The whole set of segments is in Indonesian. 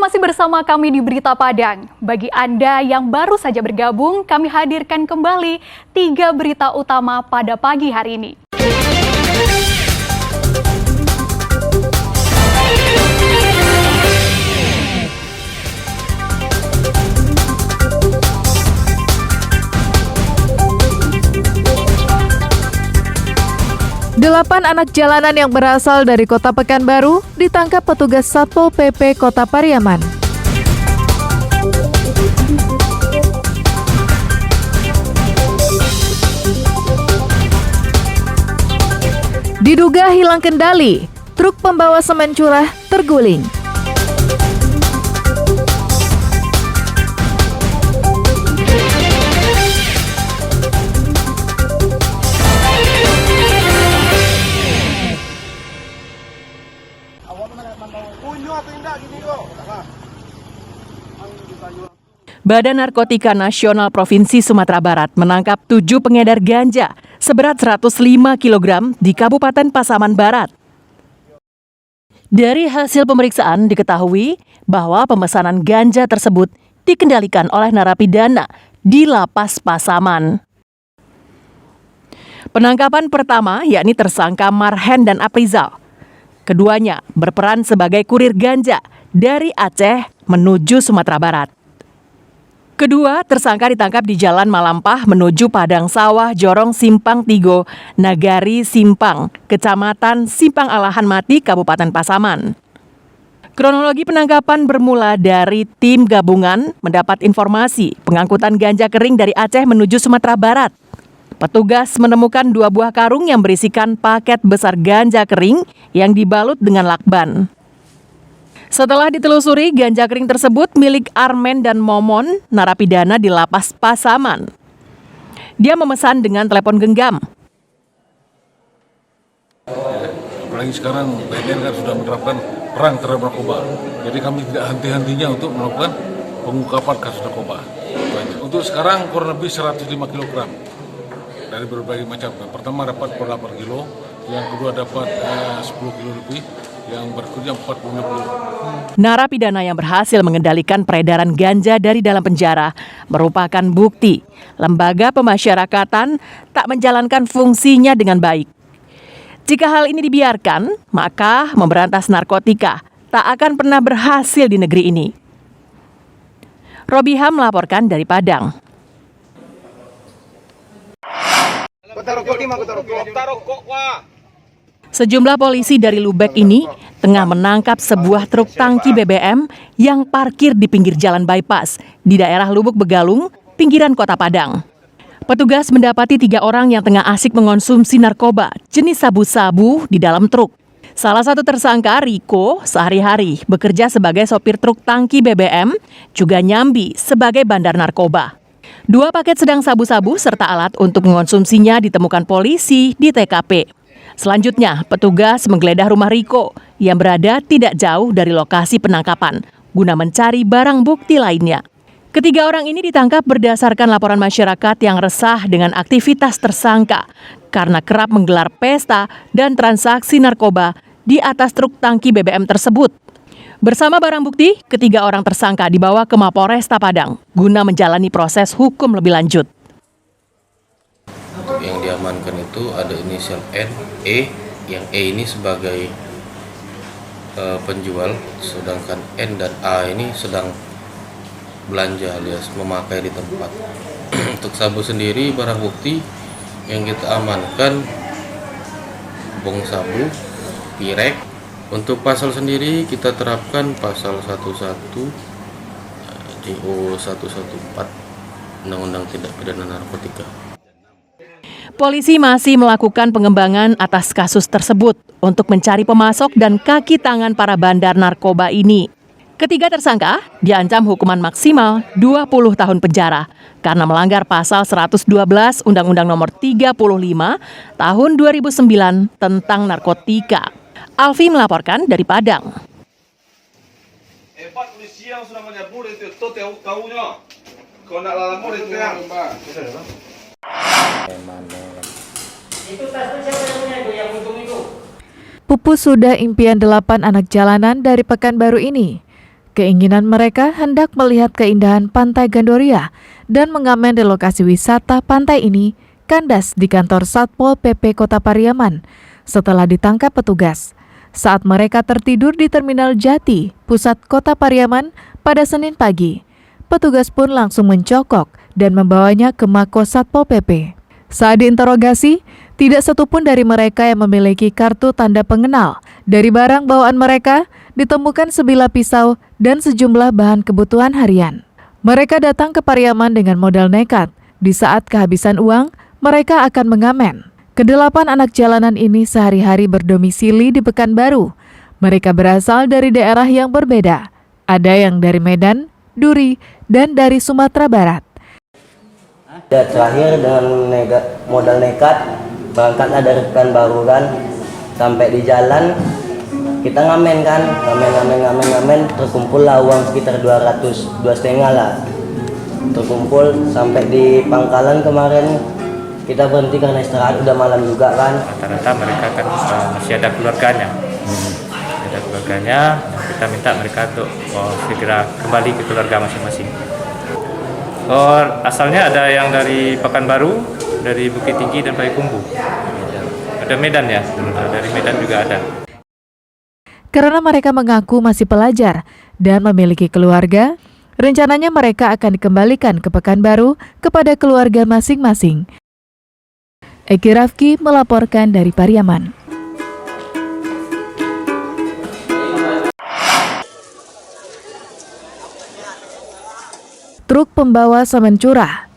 masih bersama kami di Berita Padang. Bagi Anda yang baru saja bergabung, kami hadirkan kembali 3 berita utama pada pagi hari ini. Delapan anak jalanan yang berasal dari Kota Pekanbaru ditangkap petugas Satpol PP Kota Pariaman. Diduga hilang kendali, truk pembawa semen curah terguling. Badan Narkotika Nasional Provinsi Sumatera Barat menangkap 7 pengedar ganja seberat 105 kg di Kabupaten Pasaman Barat. Dari hasil pemeriksaan diketahui bahwa pemesanan ganja tersebut dikendalikan oleh narapidana di Lapas Pasaman. Penangkapan pertama yakni tersangka Marhen dan Aprizal. Keduanya berperan sebagai kurir ganja dari Aceh menuju Sumatera Barat. Kedua tersangka ditangkap di Jalan Malampah menuju Padang Sawah Jorong Simpang Tigo, Nagari Simpang, Kecamatan Simpang Alahan Mati, Kabupaten Pasaman. Kronologi penangkapan bermula dari tim gabungan mendapat informasi pengangkutan ganja kering dari Aceh menuju Sumatera Barat. Petugas menemukan 2 buah karung yang berisikan paket besar ganja kering yang dibalut dengan lakban. Setelah ditelusuri, ganja kering tersebut milik Armen dan Momon, narapidana di Lapas Pasaman. Dia memesan dengan telepon genggam. Apalagi sekarang BNN kan sudah menerapkan perang terhadap narkoba. Jadi kami tidak henti-hentinya untuk melakukan pengungkapan kasus narkoba. Untuk sekarang kurang lebih 105 kg dari berbagai macam. Pertama dapat 8 kilo, yang kedua dapat 10 kilo lebih, yang berikutnya 40 kilo. Narapidana yang berhasil mengendalikan peredaran ganja dari dalam penjara merupakan bukti lembaga pemasyarakatan tak menjalankan fungsinya dengan baik. Jika hal ini dibiarkan, maka memberantas narkotika tak akan pernah berhasil di negeri ini. Robiha melaporkan dari Padang. Sejumlah polisi dari Lubek ini tengah menangkap sebuah truk tangki BBM yang parkir di pinggir jalan bypass di daerah Lubuk Begalung, pinggiran Kota Padang. Petugas mendapati 3 orang yang tengah asik mengonsumsi narkoba jenis sabu-sabu di dalam truk. Salah satu tersangka, Riko, sehari-hari bekerja sebagai sopir truk tangki BBM, juga nyambi sebagai bandar narkoba. 2 paket sedang sabu-sabu serta alat untuk mengonsumsinya ditemukan polisi di TKP. Selanjutnya, petugas menggeledah rumah Riko yang berada tidak jauh dari lokasi penangkapan guna mencari barang bukti lainnya. Ketiga orang ini ditangkap berdasarkan laporan masyarakat yang resah dengan aktivitas tersangka karena kerap menggelar pesta dan transaksi narkoba di atas truk tangki BBM tersebut. Bersama barang bukti, ketiga orang tersangka dibawa ke Mapolresta Padang guna menjalani proses hukum lebih lanjut. Yang diamankan itu ada inisial N, E, yang E ini sebagai penjual, sedangkan N dan A ini sedang belanja alias memakai di tempat. Untuk sabu sendiri barang bukti yang kita amankan bong sabu, pirek. Untuk pasal sendiri kita terapkan pasal 11 JO 114 Undang-Undang Tindak Pidana Narkotika. Polisi masih melakukan pengembangan atas kasus tersebut untuk mencari pemasok dan kaki tangan para bandar narkoba ini. Ketiga tersangka diancam hukuman maksimal 20 tahun penjara karena melanggar pasal 112 Undang-Undang Nomor 35 Tahun 2009 tentang narkotika. Alfi melaporkan dari Padang. Polisi yang sudah menyebut itu tahunya. Kalau nak lamor itu yang Pupus sudah impian 8 anak jalanan dari Pekanbaru ini. Keinginan mereka hendak melihat keindahan Pantai Gandoria dan mengamen di lokasi wisata pantai ini kandas di kantor Satpol PP Kota Pariaman setelah ditangkap petugas saat mereka tertidur di Terminal Jati, pusat Kota Pariaman pada Senin pagi. Petugas pun langsung mencokok dan membawanya ke Mako Satpol PP. Saat diinterogasi, tidak satupun dari mereka yang memiliki kartu tanda pengenal. Dari barang bawaan mereka, ditemukan sebilah pisau dan sejumlah bahan kebutuhan harian. Mereka datang ke Pariaman dengan modal nekat. Di saat kehabisan uang, mereka akan mengamen. Kedelapan anak jalanan ini sehari-hari berdomisili di Pekanbaru. Mereka berasal dari daerah yang berbeda. Ada yang dari Medan, Duri, dan dari Sumatera Barat. Terakhir dengan modal nekat berangkatlah dari Pekanbaru kan, sampai di jalan kita ngamen kan, ngamen, terkumpul lah uang sekitar 200, 2,5 lah terkumpul. Sampai di Pangkalan kemarin kita berhenti karena istirahat, udah malam juga kan. Rata-rata mereka kan masih ada keluarganya, kita minta mereka untuk segera kembali ke keluarga masing-masing. Asalnya ada yang dari Pekanbaru, dari Bukit Tinggi dan Payakumbuh. Ada Medan ya, dari Medan juga ada. Karena mereka mengaku masih pelajar dan memiliki keluarga, rencananya mereka akan dikembalikan ke Pekanbaru kepada keluarga masing-masing. Eki Rafki melaporkan dari Pariaman. Truk pembawa semen curah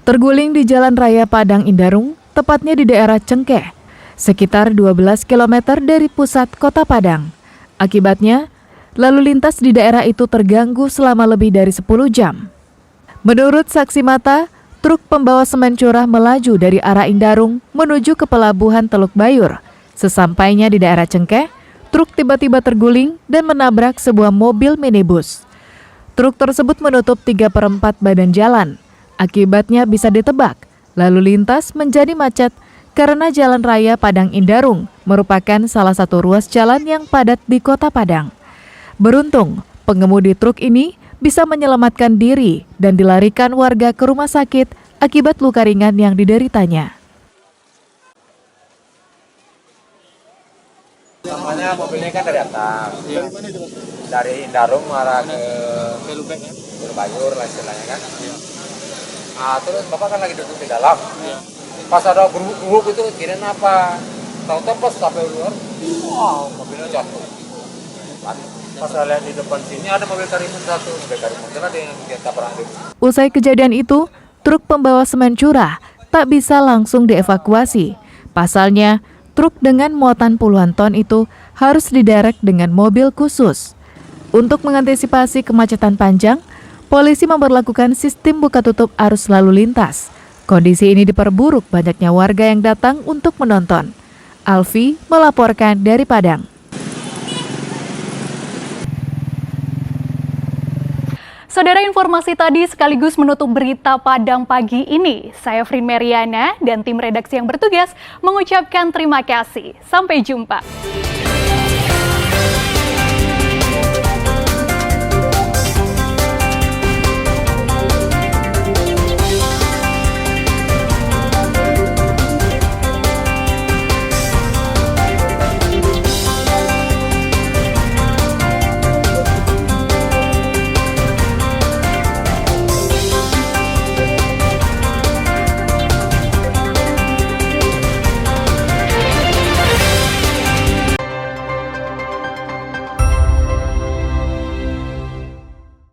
terguling di Jalan Raya Padang Indarung, tepatnya di daerah Cengkeh, sekitar 12 km dari pusat Kota Padang. Akibatnya, lalu lintas di daerah itu terganggu selama lebih dari 10 jam. Menurut saksi mata, truk pembawa semen curah melaju dari arah Indarung menuju ke pelabuhan Teluk Bayur. Sesampainya di daerah Cengkeh, truk tiba-tiba terguling dan menabrak sebuah mobil minibus. Truk tersebut menutup 3/4 badan jalan. Akibatnya bisa ditebak, lalu lintas menjadi macet karena Jalan Raya Padang Indarung merupakan salah satu ruas jalan yang padat di Kota Padang. Beruntung, pengemudi truk ini bisa menyelamatkan diri dan dilarikan warga ke rumah sakit akibat luka ringan yang dideritanya. Namanya mobilnya kan dari atas, dari Indarung arah ke Bayur lah istilahnya kan. Nah, terus bapak kan lagi duduk di dalam. Pas ada geruk itu kirain apa? Tahu-tahu pas sampai luar, wow, mobilnya jatuh. Pas saya lihat di depan sini ada mobil Karimun satu, mobil Karimun ada yang tabrak. Usai kejadian itu, truk pembawa semen curah tak bisa langsung dievakuasi. Pasalnya, truk dengan muatan puluhan ton itu harus diderek dengan mobil khusus. Untuk mengantisipasi kemacetan panjang, polisi memberlakukan sistem buka tutup arus lalu lintas. Kondisi ini diperburuk banyaknya warga yang datang untuk menonton. Alfi melaporkan dari Padang. Saudara, informasi tadi sekaligus menutup berita Padang pagi ini. Saya Frin Meriana dan tim redaksi yang bertugas mengucapkan terima kasih. Sampai jumpa.